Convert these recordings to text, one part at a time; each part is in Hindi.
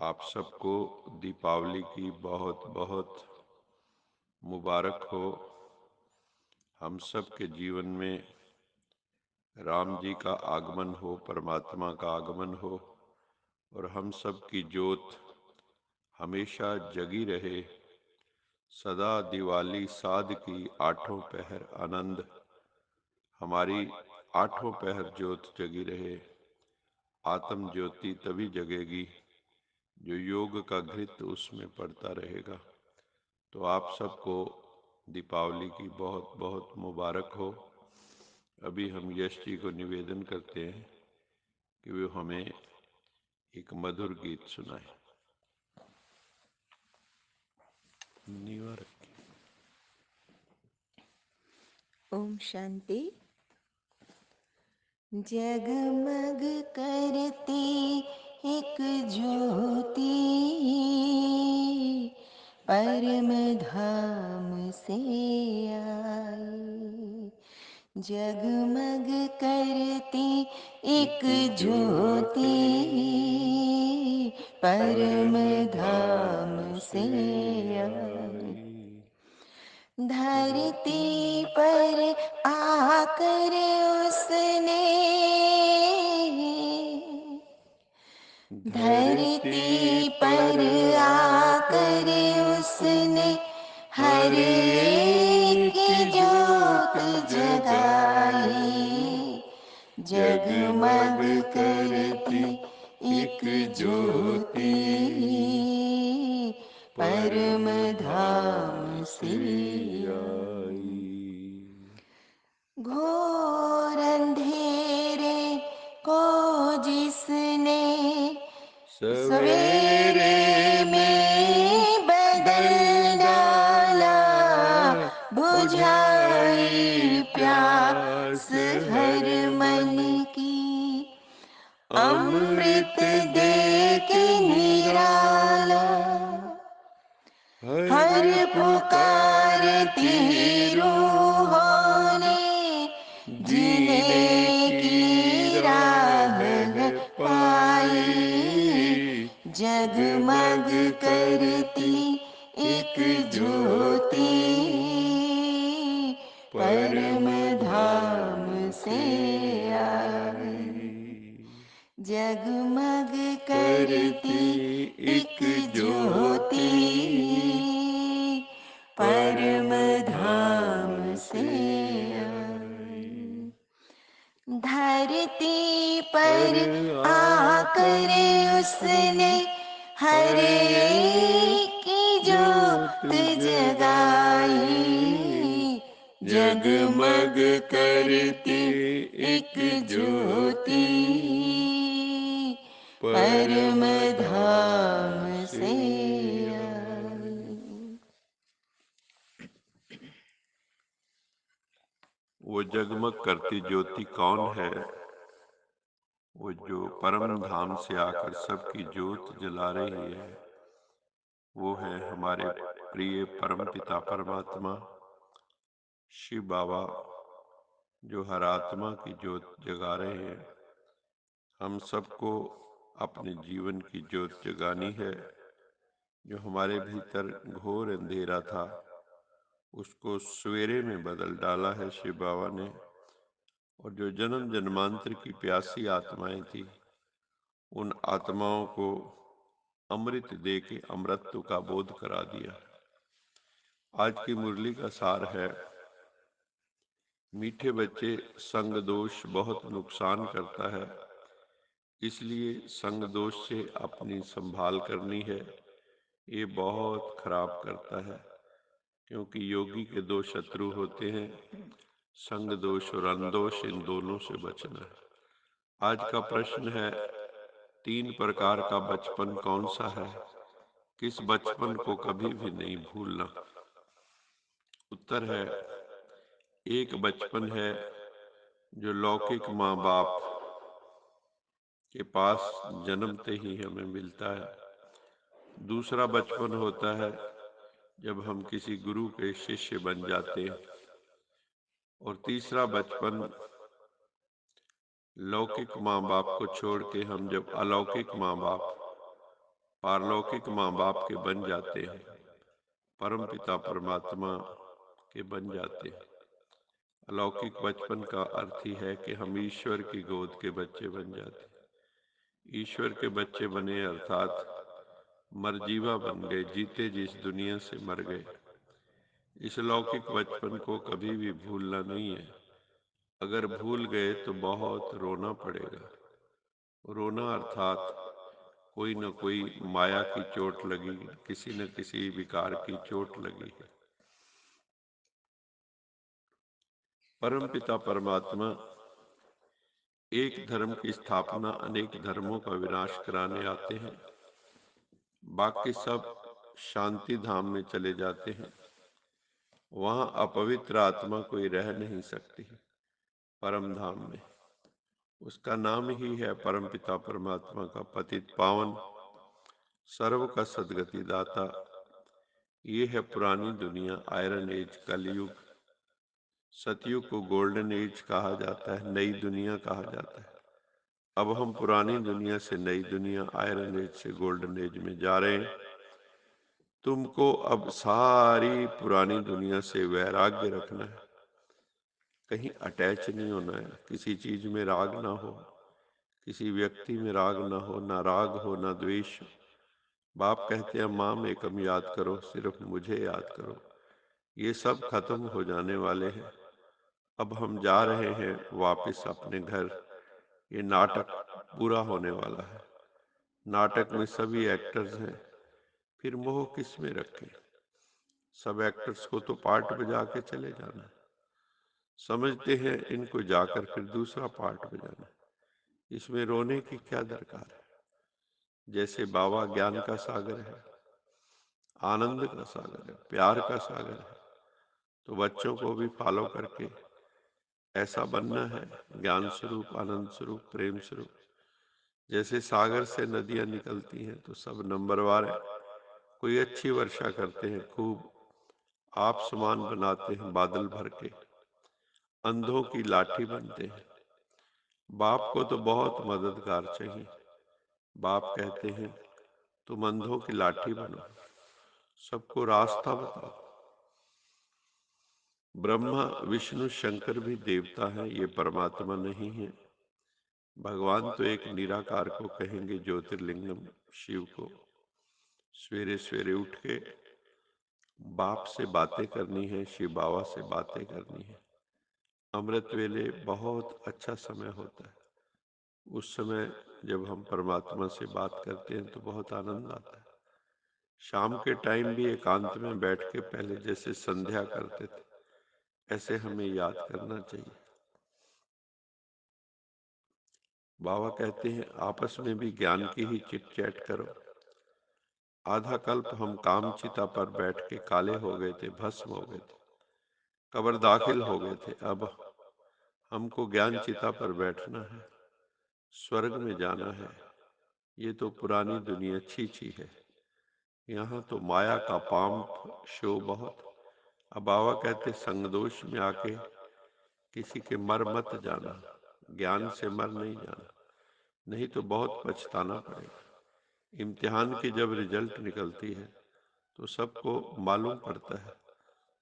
आप सबको दीपावली की बहुत बहुत मुबारक हो। हम सब के जीवन में राम जी का आगमन हो, परमात्मा का आगमन हो और हम सब की ज्योत हमेशा जगी रहे। सदा दिवाली साध की आठों पहर आनंद, हमारी आठों पहर ज्योत जगी रहे। आत्म ज्योति तभी जगेगी जो योग का घृत उसमें पड़ता रहेगा। तो आप सबको दीपावली की बहुत बहुत मुबारक हो। अभी हम यश जी को निवेदन करते हैं कि वे हमें एक मधुर गीत सुनाए। नीवा रखिए। ओम शांति। जगमग करती एक ज्योति परम धाम से आई। जगमग करती एक ज्योति परम धाम से आई। धरती पर आकर उसने धरती पर आकर उसने हर एक ज्योत जगाई। जगमग करती एक ज्योति परम धाम से आई। घोर अंधेरे को जिसने सवेरे में बदल डाला, बुझाई प्यास हर मन की, अमृत दे के निराला। हर पुकारती रूहों ने जीने की राह पाई। जगमग करती एक ज्योति परम धाम से आई। जगमग करती एक ज्योति परम धाम से आई। धरती पर आकर उसने हर एक की ज्योत जगाई। जगमग करती एक ज्योति परम धाम से आई। वो जगमग करती ज्योति कौन है? वो जो परम धाम से आकर सबकी ज्योत जला रही है, वो है हमारे प्रिय परम पिता परमात्मा शिव बाबा, जो हर आत्मा की ज्योत जगा रहे हैं। हम सबको अपने जीवन की ज्योत जगानी है। जो हमारे भीतर घोर अंधेरा था, उसको सवेरे में बदल डाला है शिव बाबा ने। और जो जन्म जन्मांतर की प्यासी आत्माएं थी, उन आत्माओं को अमृत दे के अमृतत्व का बोध करा दिया। आज की मुरली का सार है, मीठे बच्चे संग दोष बहुत नुकसान करता है, इसलिए संग दोष से अपनी संभाल करनी है। ये बहुत खराब करता है, क्योंकि योगी के दो शत्रु होते हैं, संग दोष और अंधोष। इन दोनों से बचना है। आज का प्रश्न है, 3 प्रकार का बचपन कौन सा है? किस बचपन को कभी भी नहीं भूलना? उत्तर है, एक बचपन है जो लौकिक माँ बाप के पास जन्मते ही हमें मिलता है। दूसरा बचपन होता है जब हम किसी गुरु के शिष्य बन जाते हैं। और तीसरा बचपन लौकिक माँ बाप को छोड़ के हम जब अलौकिक माँ बाप पारलौकिक माँ बाप के बन जाते हैं, परम पिता परमात्मा के बन जाते हैं। अलौकिक बचपन का अर्थ ही है कि हम ईश्वर की गोद के बच्चे बन जाते हैं। ईश्वर के बच्चे बने अर्थात मरजीवा बन गए, जीते जिस दुनिया से मर गए। इस लौकिक बचपन को कभी भी भूलना नहीं है। अगर भूल गए तो बहुत रोना पड़ेगा। रोना अर्थात कोई न कोई माया की चोट लगी, किसी न किसी विकार की चोट लगी है। परम पिता परमात्मा एक धर्म की स्थापना अनेक धर्मों का विनाश कराने आते हैं। बाकी सब शांति धाम में चले जाते हैं। वहां अपवित्र आत्मा कोई रह नहीं सकती। परम धाम में उसका नाम ही है परम पिता परमात्मा का पतित पावन, सर्व का सदगति दाता। ये है पुरानी दुनिया, आयरन एज, कलयुग। सतयुग को गोल्डन एज कहा जाता है, नई दुनिया कहा जाता है। अब हम पुरानी दुनिया से नई दुनिया, आयरन एज से गोल्डन एज में जा रहे हैं। तुमको अब सारी पुरानी दुनिया से वैराग्य रखना है। कहीं अटैच नहीं होना है, किसी चीज में राग ना हो, किसी व्यक्ति में राग ना हो, ना राग हो ना द्वेष हो। बाप कहते हैं माम एकम याद करो, सिर्फ मुझे याद करो। ये सब खत्म हो जाने वाले हैं। अब हम जा रहे हैं वापस अपने घर। ये नाटक पूरा होने वाला है। नाटक में सभी एक्टर्स हैं, फिर मोह किस में रखें। सब एक्टर्स को तो पार्ट बजा के चले जाना है। समझते हैं इनको जाकर फिर दूसरा पार्ट बजाना है। इसमें रोने की क्या दरकार है। जैसे बाबा ज्ञान का सागर है, आनंद का सागर है, प्यार का सागर है, तो बच्चों को भी फॉलो करके ऐसा बनना है। ज्ञान स्वरूप, आनंद स्वरूप, प्रेम स्वरूप। जैसे सागर से नदियां निकलती हैं तो सब नंबरवार है। कोई अच्छी वर्षा करते हैं, खूब आप समान बनाते हैं बादल भर के, अंधों की लाठी बनते हैं। बाप को तो बहुत मददगार चाहिए। बाप कहते हैं तुम अंधों की लाठी बनो, सबको रास्ता बताओ। ब्रह्मा विष्णु शंकर भी देवता हैं, ये परमात्मा नहीं है। भगवान तो एक निराकार को कहेंगे, ज्योतिर्लिंगम शिव को। सवेरे सवेरे उठ के बाप से बातें करनी है, शिव बाबा से बातें करनी है। अमृत वेले बहुत अच्छा समय होता है। उस समय जब हम परमात्मा से बात करते हैं तो बहुत आनंद आता है। शाम के टाइम भी एकांत में बैठ के पहले जैसे संध्या करते थे, ऐसे हमें याद करना चाहिए। बाबा कहते हैं आपस में भी ज्ञान की ही चिट चैट करो। आधा कल्प हम काम चिता पर बैठ के काले हो गए थे, भस्म हो गए थे, कब्र दाखिल हो गए थे। अब हमको ज्ञान चिता पर बैठना है, स्वर्ग में जाना है। ये तो पुरानी दुनिया छी छी है। यहाँ तो माया का पांप शो बहुत। अब बाबा कहते संगदोष में आके किसी के मर मत जाना, ज्ञान से मर नहीं जाना, नहीं तो बहुत पछताना पड़ेगा। इम्तिहान की जब रिजल्ट निकलती है तो सबको मालूम पड़ता है,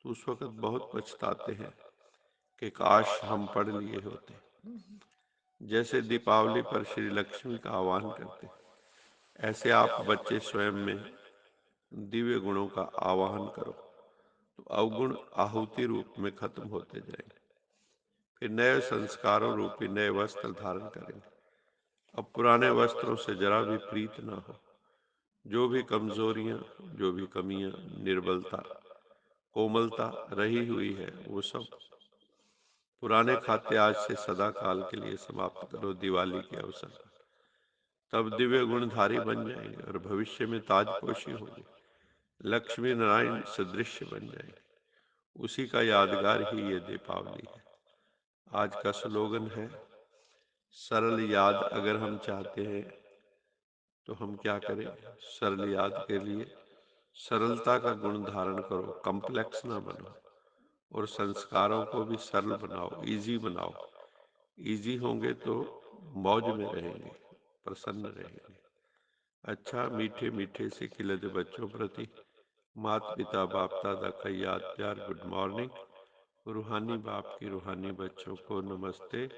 तो उस वक्त बहुत पछताते हैं कि काश हम पढ़ लिए होते। जैसे दीपावली पर श्री लक्ष्मी का आह्वान करते, ऐसे आप बच्चे स्वयं में दिव्य गुणों का आवाहन करो, तो अवगुण आहुति रूप में खत्म होते जाएंगे। फिर नए संस्कारों रूपी नए वस्त्र धारण करेंगे। अब पुराने वस्त्रों से जरा भी प्रीत ना हो। जो भी कमजोरियां, जो भी कमियां, निर्बलता, कोमलता रही हुई है, वो सब पुराने खाते आज से सदा काल के लिए समाप्त करो दिवाली के अवसर पर। तब दिव्य गुणधारी बन जाएंगे और भविष्य में ताजपोशी होंगे, लक्ष्मी नारायण सदृश्य बन जाएंगे। उसी का यादगार ही ये दीपावली है। आज का स्लोगन है सरल याद। अगर हम चाहते हैं तो हम क्या करें? सरल याद के लिए सरलता का गुण धारण करो, कॉम्प्लेक्स ना बनो, और संस्कारों को भी सरल बनाओ, इजी बनाओ। इजी होंगे तो मौज में रहेंगे, प्रसन्न रहेंगे। अच्छा मीठे मीठे से खिलते बच्चों प्रति माता पिता बाप दादा का याद प्यार गुड मॉर्निंग। रूहानी बाप की रूहानी बच्चों को नमस्ते।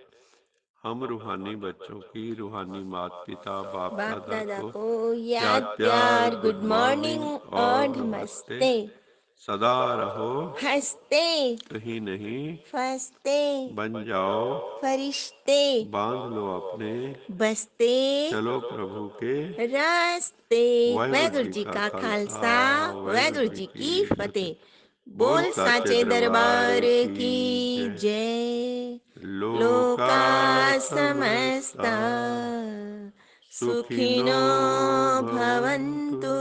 हम रूहानी बच्चों की रूहानी माता पिता बाप बाप दादा दादा को को याद याद प्यार प्यार गुड गुड मॉर्निंग मॉर्निंग और और नमस्ते। नमस्ते। सदा रहो हंसते कहीं नहीं फंसते बन जाओ फरिश्ते बांध लो अपने बसते चलो प्रभु के रास्ते। वाहेगुरु वाहेगुरु जी जी का का खालसा खालसा वाहेगुरु वाहेगुरु जी जी की की फतेह। फतेह। बोल बोल साचे साचे दरबार दरबार की की जय। जय। लोका लोका समस्ता समस्ता सुखिनो सुखिनो भवन्तु। भवन्तु।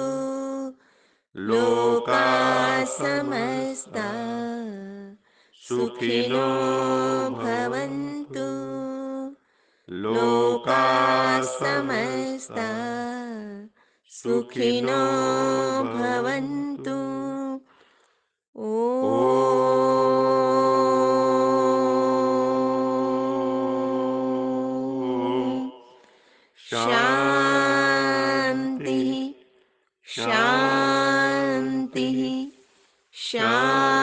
लोका लोका समस्ता समस्ता सुखिनो सुखिनो भवन्तु। भवन्तु। लोका लोका समस्ता समस्ता सुखिनो सुखिनो भवन्तु। भवन्तु। ओम ॐ शांति शान्तिः शांति शान्तिः शांति।